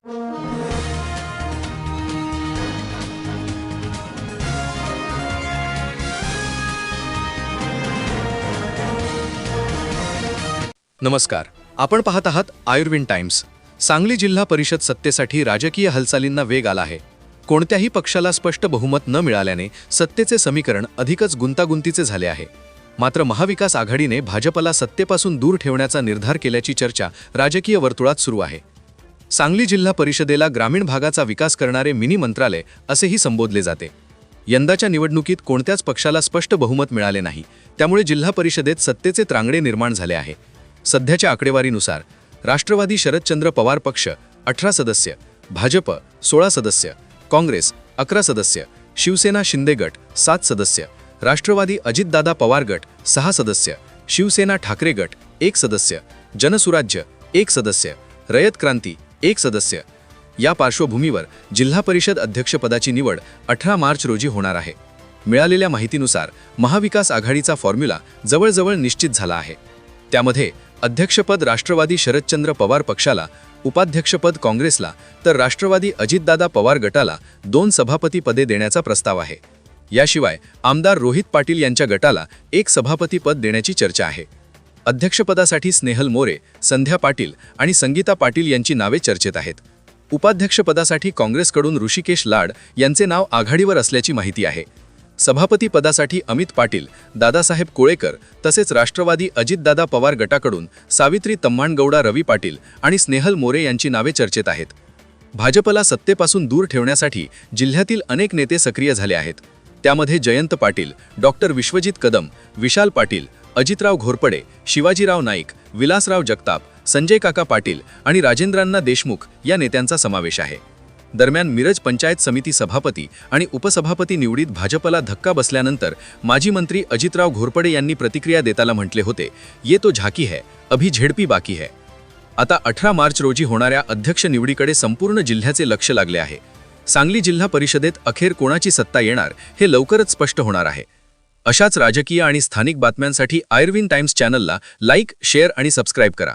नमस्कार, आपण पाहत आहात आयुर्विन टाइम्स. सांगली जिल्हा परिषद सत्तेसाठी राजकीय हालचालींना वेग आला आहे. कोणत्याही पक्षाला स्पष्ट बहुमत न मिळाल्याने सत्तेचे समीकरण अधिकच गुंतागुंतीचे झाले आहे. मात्र महाविकास आघाडीने भाजपला सत्तेपासून दूर ठेवण्याचा निर्धार केल्याची चर्चा राजकीय वर्तुळात सुरू आहे. सांगली जिल्हा परिषदेला ग्रामीण भागाचा विकास करणारे मिनी मंत्रालय असेही संबोधले जाते. यंदाच्या निवडणुकीत कोणत्याच पक्षाला स्पष्ट बहुमत मिळाले नाही, त्यामुळे जिल्हा परिषदेत सत्तेचे त्रांगडे निर्माण झाले आहे. सध्याच्या आकडेवारीनुसार राष्ट्रवादी शरदचंद्र पवार पक्ष 18 सदस्य, भाजप 16 सदस्य, काँग्रेस 11 सदस्य, शिवसेना शिंदे गट 7 सदस्य, राष्ट्रवादी अजितदादा पवार गट 6 सदस्य, शिवसेना ठाकरे गट 1 सदस्य, जनसुराज्य 1 सदस्य, रयत क्रांती 1 सदस्य. या पार्श्वभूमीवर जिल्हा परिषद अध्यक्षपदाची निवड 18 मार्च रोजी होणार आहे. मिळालेल्या माहितीनुसार महाविकास आघाडीचा फॉर्म्युला जवळजवळ निश्चित झाला आहे. त्यामध्ये अध्यक्षपद राष्ट्रवादी शरदचंद्र पवार पक्षाला, उपाध्यक्षपद काँग्रेसला, तर राष्ट्रवादी अजितदादा पवार गटाला 2 सभापती पदे देण्याचा प्रस्ताव आहे. याशिवाय आमदार रोहित पाटील यांच्या गटाला 1 सभापती पद देण्याची चर्चा आहे. अध्यक्षपदासाठी स्नेहल मोरे, संध्या पाटील आणि संगीता पाटील यांची नावे चर्चेत आहेत. उपाध्यक्षपदासाठी काँग्रेसकडून ऋषिकेश लाड यांचे नाव आघाडीवर असल्याची माहिती आहे. सभापती पदासाठी अमित पाटील, दादासाहेब कोळेकर तसेच राष्ट्रवादी अजितदादा पवार गटाकडून सावित्री तम्माणगौडा, रवी पाटील आणि स्नेहल मोरे यांची नावे चर्चेत आहेत. भाजपला सत्तेपासून दूर ठेवण्यासाठी जिल्ह्यातील अनेक नेते सक्रिय झाले आहेत. त्यामध्ये जयंत पाटील, डॉक्टर विश्वजित कदम, विशाल पाटील, अजितराव घोरपडे, शिवाजीराव नाईक, विलासराव जगताप, संजय काका पाटील आणि राजेंद्रांना देशमुख या नेत्यांचा समावेश आहे. दरम्यान मिरज पंचायत समिती सभापती आणि उपसभापती निवडीत भाजपला धक्का बसल्यानंतर माजी मंत्री अजितराव घोरपडे यांनी प्रतिक्रिया देताना म्हटले होते, ये तो झाकी है, अभी झेडपी बाकी है. आता 18 मार्च रोजी होणाऱ्या अध्यक्ष निवडीकडे संपूर्ण जिल्ह्याचे लक्ष लागले आहे. सांगली जिल्हा परिषदेत अखेर कोणाची सत्ता येणार हे लवकरच स्पष्ट होणार आहे. अशाच राजकीय आणि स्थानिक बातम्यांसाठी आयुर्विन टाइम्स चॅनलला लाईक, शेअर आणि सबस्क्राईब करा.